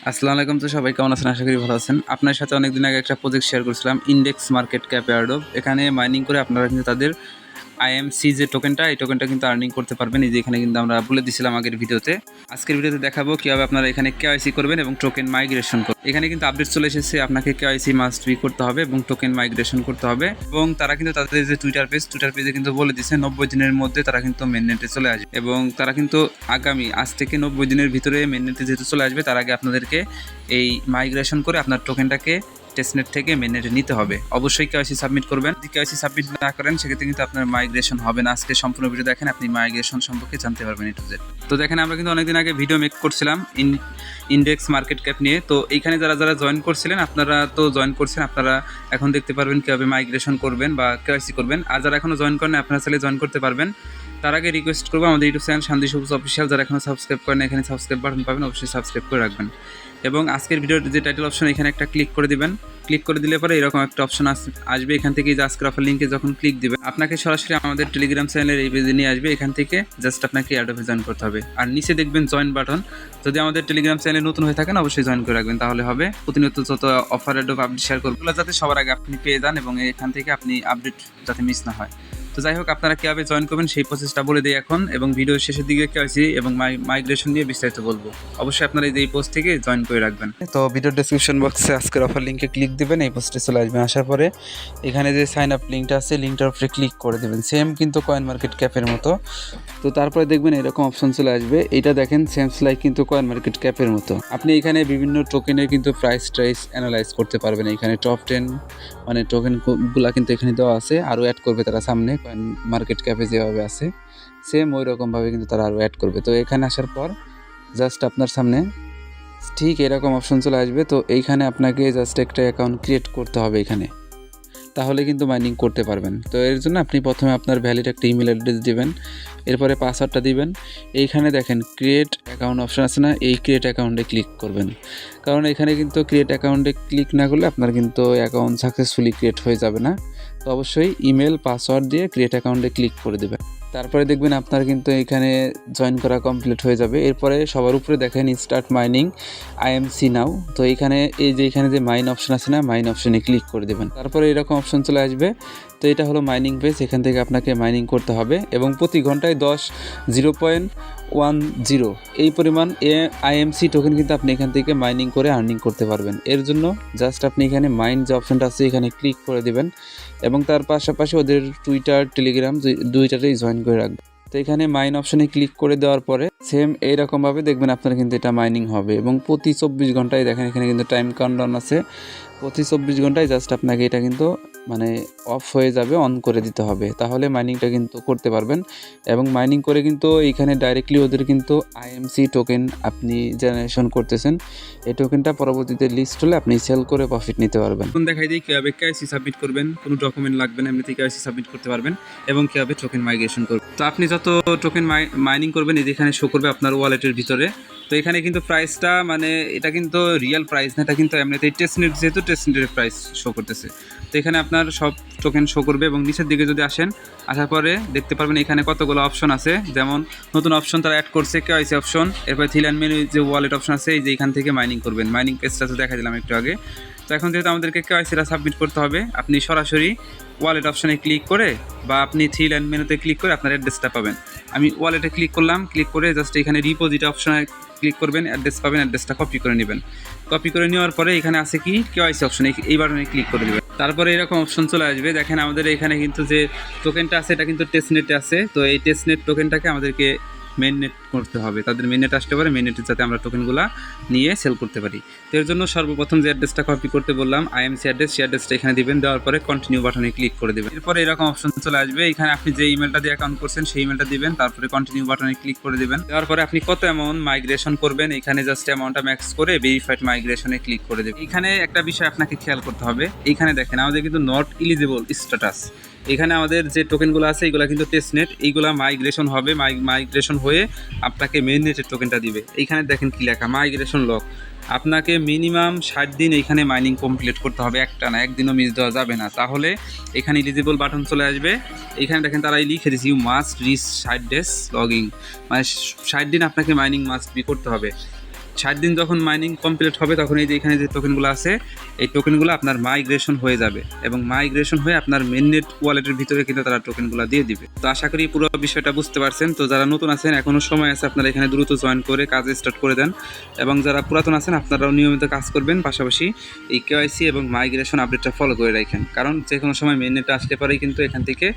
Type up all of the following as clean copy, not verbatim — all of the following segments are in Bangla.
আসসালামু আলাইকুম। তো সবাই কেমন আছেন? আশা করি ভালো আছেন। আপনার সাথে অনেকদিন আগে একটা প্রজেক্ট শেয়ার করেছিলাম, ইনডেক্স মার্কেট ক্যাপ এয়ারড্রপ। এখানে মাইনিং করে আপনারা কিন্তু তাদের আইএমসি যে টোকেনটা, এই টোকেনটা কিন্তু আর্নিং করতে পারবেন। এই যে এখানে কিন্তু আমরা বলে দিয়েছিলাম আগের ভিডিওতে। আজকের ভিডিওতে দেখাবো কীভাবে আপনারা এখানে কেওয়াইসি করবেন এবং টোকেন মাইগ্রেশন করবেন। এখানে কিন্তু আপডেট চলে এসেছে, আপনাকে কেওয়াইসি মাস্ট বি করতে হবে এবং টোকেন মাইগ্রেশন করতে হবে। এবং তারা কিন্তু তাদের যে টুইটার পেজে কিন্তু বলে দিচ্ছে 90 দিনের মধ্যে তারা কিন্তু মেননেটে চলে আসবে। এবং তারা কিন্তু আগামী আজ থেকে 90 দিনের ভিতরে মেননেটে যেহেতু চলে আসবে, তার আগে আপনাদেরকে এই মাইগ্রেশন করে আপনার টোকেনটাকে টেস্টনেট থেকে মেননেটে নিতে হবে। অবশ্যই কেওয়াইসি সাবমিট করবেন। যদি কেওয়াইসি সাবমিট না করেন সেক্ষেত্রে কিন্তু আপনার মাইগ্রেশন হবে না। আজকে সম্পূর্ণ ভিডিও দেখেন, আপনি মাইগ্রেশন সম্পর্কে জানতে পারবেন এ টু জেড। তো দেখেন, আমরা কিন্তু অনেকদিন আগে ভিডিও মেক করছিলাম ইনডেক্স মার্কেট ক্যাপ নিয়ে। তো এইখানে যারা যারা জয়েন করছিলেন, আপনারা তো জয়েন করছেন, আপনারা এখন দেখতে পারবেন কীভাবে মাইগ্রেশন করবেন বা কেওয়াইসি করবেন। আর যারা এখনও জয়েন করেন, আপনারা চাইলে জয়েন করতে পারবেন। তার আগে রিকোয়েস্ট করবো, আমাদের ইউটিউব চ্যানেল শান্তি সবুজ অফিসিয়াল যারা এখনও সাবস্ক্রাইব করেন, এখানে সাবস্ক্রাইব বাটন পাবেন, অবশ্যই সাবস্ক্রাইব করে রাখবেন। এবং আজকের ভিডিওর যে টাইটেল অপশন, এখানে একটা ক্লিক করে দিবেন। ক্লিক করে দিলে পরে এরকম একটা অপশন আসবে। এখান থেকে যে আজকের অফার লিঙ্কে যখন ক্লিক দিবেন, আপনাকে সরাসরি আমাদের টেলিগ্রাম চ্যানেলের এই পেজে নিয়ে আসবে। এখান থেকে জাস্ট আপনাকে এয়ারড্রপে জয়েন করতে হবে। আর নিচে দেখবেন জয়েন বাটন। যদি আমাদের টেলিগ্রাম চ্যানেলে নতুন হয়ে থাকেন, অবশ্যই জয়েন করে রাখবেন, তাহলে হবে প্রতিনিয়ত যত অফার এয়ারড্রপ আপডেট শেয়ার করবো, যাতে সবার আগে আপনি পেয়ে যান এবং এখান থেকে আপনি আপডেট যাতে মিস না হয়। তো যাই হোক, আপনারা কীভাবে জয়েন করবেন সেই প্রসেসটা বলে দিই এখন, এবং ভিডিওর শেষের দিকে কেওয়াইসি এবং মাইগ্রেশন নিয়ে বিস্তারিত বলবো। অবশ্যই আপনারা এই পোস্ট থেকে জয়েন করে রাখবেন। তো ভিডিওর ডেসক্রিপশন বক্সে আজকের অফার লিঙ্কে ক্লিক দিবেন, এই পোস্টে চলে আসবেন। আসার পরে এখানে যে সাইন আপ লিঙ্কটা আছে, লিঙ্কটার উপরে ক্লিক করে দেবেন, সেম কিন্তু কয়েন মার্কেট ক্যাপের মতো। তো তারপরে দেখবেন এরকম অপশন চলে আসবে। এইটা দেখেন সেমস লাইক কিন্তু কয়েন মার্কেট ক্যাপের মতো। আপনি এখানে বিভিন্ন টোকেনের কিন্তু প্রাইস অ্যানালাইজ করতে পারবেন। এখানে টপ 10 মানে টোকেনগুলো কিন্তু এখানে দেওয়া আছে, আরও অ্যাড করবে তারা সামনে। কয়েন মার্কেট ক্যাপে যেভাবে আছে সেম ওই রকমভাবে কিন্তু তারা আরও অ্যাড করবে। তো এখানে আসার পর জাস্ট আপনার সামনে ঠিক এরকম অপশন চলে আসবে। তো এইখানে আপনাকে জাস্ট একটা অ্যাকাউন্ট ক্রিয়েট করতে হবে এখানে, তাহলে কিন্তু মাইনিং করতে পারবেন। তো এর জন্য আপনি প্রথমে আপনার ভ্যালিড একটা ইমেল অ্যাড্রেস দিবেন, এরপরে পাসওয়ার্ডটা দিবেন। এইখানে দেখেন ক্রিয়েট অ্যাকাউন্ট অপশন আছে না, এই ক্রিয়েট অ্যাকাউন্টে ক্লিক করবেন। কারণ এখানে কিন্তু ক্রিয়েট অ্যাকাউন্টে ক্লিক না করলে আপনার কিন্তু অ্যাকাউন্ট সাকসেসফুলি ক্রিয়েট হয়ে যাবে না। তো অবশ্যই ইমেল পাসওয়ার্ড দিয়ে ক্রিয়েট অ্যাকাউন্টে ক্লিক করে দেবেন। তারপরে দেখবেন আপনার কিন্তু এখানে জয়েন করা কমপ্লিট হয়ে যাবে। এরপরে সবার উপরে দেখেন স্টার্ট মাইনিং আইএমসি নাও। তো এইখানে এখানে যে মাইন অপশন আছে না, মাইন অপশনে ক্লিক করে দেবেন। তারপরে এরকম অপশন চলে আসবে। তো এটা হলো মাইনিং পেজ, এখান থেকে আপনাকে মাইনিং করতে হবে এবং প্রতি ঘন্টায় 0.10 এই পরিমাণ আইএমসি টোকেন কিন্তু আপনি এখান থেকে মাইনিং করে আর্নিং করতে পারবেন। এর জন্য জাস্ট আপনি এখানে মাইন যে অপশনটা আছে এখানে ক্লিক করে দেবেন এবং তার পাশাপাশি ওদের টুইটার টেলিগ্রাম দুইটাতেই জয়েন করে রাখবেন। তো এখানে মাইন অপশনে ক্লিক করে দেওয়ার পরে সেম এইরকমভাবে দেখবেন আপনার কিন্তু এটা মাইনিং হবে এবং প্রতি 24 ঘন্টায় দেখেন এখানে কিন্তু টাইম কাউন্টডাউন আছে। প্রতি 24 ঘন্টায় জাস্ট আপনাকে এটা কিন্তু মানে অফ হয়ে যাবে, অন করে দিতে হবে, তাহলে মাইনিংটা কিন্তু করতে পারবেন। এবং মাইনিং করে কিন্তু এইখানে ডাইরেক্টলি ওদের কিন্তু আইএমসি টোকেন আপনি জেনারেশন করতেছেন, এই টোকেনটা পরবর্তীতে লিস্ট হলে আপনি সেল করে প্রফিট নিতে পারবেন। এখন দেখাই দিই কীভাবে কেওয়াইসি সাবমিট করবেন। কোনো ডকুমেন্ট লাগবে না, এমনিতেই কেওয়াইসি সাবমিট করতে পারবেন এবং কীভাবে টোকেন মাইগ্রেশন করবেন। তো আপনি যত টোকেন মাইনিং করবেন এই যেখানে শো করবে আপনার ওয়ালেটের ভিতরে। তো এখানে কিন্তু প্রাইসটা মানে এটা কিন্তু রিয়েল প্রাইস না, এটা কিন্তু এমনিতেই টেস্টনেট, যেহেতু টেস্টনেটের প্রাইস শো করতেছে। তো এখানে আপনার সব টোকেন শো করবে এবং নিচের দিকে যদি আসার পরে দেখতে পারবেন এখানে কতগুলো অপশন আছে। যেমন নতুন অপশন তারা অ্যাড করছে কেওয়াইসি অপশন, এরপরে থ্রি লাইন মেনু যে ওয়ালেট অপশন আছে, এই যে এখান থেকে মাইনিং করবেন। মাইনিং পেজটা তো দেখা দিলাম একটু আগে। তো এখন যেহেতু আমাদেরকে কেওয়াইসিটা সাবমিট করতে হবে, আপনি সরাসরি ওয়ালেট অপশনে ক্লিক করে বা আপনি থ্রি লাইন মেনুতে ক্লিক করে আপনার অ্যাড্রেসটা পাবেন। আমি ওয়ালেটে ক্লিক করলাম, ক্লিক করে জাস্ট এখানে ডিপোজিট অপশনে ক্লিক করবেন, অ্যাড্রেস পাবেন, অ্যাড্রেসটা কপি করে নেবেন। কপি করে নেওয়ার পরে এখানে আছে কি কেওয়াইসি অপশন, এই বাটনে ক্লিক করে দেবেন। তারপরে এরকম অপশন চলে আসবে। দেখেন আমাদের এখানে কিন্তু যে টোকেনটা আছে এটা কিন্তু টেস্টনেটে আছে। তো এই টেস্টনেট টোকেনটাকে আমাদেরকে মেননেট করতে হবে, তাদের মেননেট আসতে পারে, মেননেটে যাতে আমরা টোকেনগুলো নিয়ে সেল করতে পারি। তো এর জন্য সর্বপ্রথম যে অ্যাড্রেসটা কপি করতে বললাম আইএমসি অ্যাড্রেস, সেই অ্যাড্রেসটা এখানে দিবেন। দেওয়ার পরে কন্টিনিউ বাটনে ক্লিক করে দেবেন। এরপরে এরকম অপশন চলে আসবে, এখানে আপনি যে ইমেলটা দিয়ে অ্যাকাউন্ট করছেন সেই ইমেলটা দিবেন, তারপরে কন্টিনিউ বাটনে ক্লিক করে দেবেন। দেওয়ার পরে আপনি কত অ্যামাউন্ট মাইগ্রেশন করবেন এখানে জাস্ট অ্যামাউন্টটা ম্যাক্স করে ভেরিফাইড মাইগ্রেশনে ক্লিক করে দেবেন। এখানে একটা বিষয় আপনাকে খেয়াল করতে হবে, এইখানে দেখেন আমাদের কিন্তু নট এলিজিবল স্ট্যাটাস। এখানে আমাদের যে টোকেনগুলো আছে এইগুলো কিন্তু টেস্টনেট, এইগুলো মাইগ্রেশন হবে, মাইগ্রেশন হয়ে আপনাকে মেইননেটের টোকেনটা দিবে। এইখানে দেখেন কি লেখা, মাইগ্রেশন লক। আপনাকে মিনিমাম 60 দিন এইখানে মাইনিং কমপ্লিট করতে হবে, একটা না, একদিনও মিস দেওয়া যাবে না, তাহলে এখানে এলিজিবল বাটন চলে আসবে। এইখানে দেখেন তারাই লিখে দিয়েছে you must reach 60 days logging, মানে 60 দিন আপনাকে মাইনিং মাস্ট বি করতে হবে। 60 দিন যখন মাইনিং কমপ্লিট হবে তখন এই যে এখানে যে টোকেনগুলো আছে এই টোকেনগুলো আপনার মাইগ্রেশন হয়ে যাবে এবং মাইগ্রেশন হয়ে আপনার মেননেট ওয়ালেটের ভিতরে কিন্তু তারা টোকেনগুলো দিয়ে দিবে। তো আশা করি পুরো বিষয়টা বুঝতে পারছেন। তো যারা নতুন আছেন এখনও সময় আছে, আপনারা এখানে দ্রুত জয়েন করে কাজ স্টার্ট করে দেন এবং যারা পুরাতন আছেন আপনারাও নিয়মিত কাজ করবেন, পাশাপাশি এই কেওয়াইসি এবং মাইগ্রেশন আপডেটটা ফলো করে রাখেন, কারণ যে কোনো সময় মেননেটে আসলে পরেই কিন্তু এখান থেকে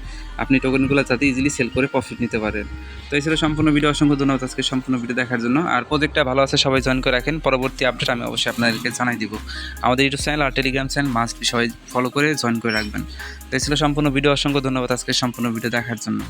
আপনি টোকেনগুলো যাতে ইজিলি সেল করে প্রফিট নিতে পারেন। তো এই ছিল সম্পূর্ণ ভিডিও। অসংখ্য ধন্যবাদ আজকে সম্পূর্ণ ভিডিও দেখার জন্য। আর প্রজেক্টটা ভালো আছে, সবাই জয়েন করে রাখেন। পরবর্তী আপডেট আমি অবশ্যই আপনাদেরকে জানাই দিব। আমাদের ইউটিউব চ্যানেল আর টেলিগ্রাম চ্যানেল মাস্ট সবাই ফলো করে জয়েন করে রাখবেন। তো এই ছিল সম্পূর্ণ ভিডিও। অসংখ্য ধন্যবাদ আজকে সম্পূর্ণ ভিডিও দেখার জন্য।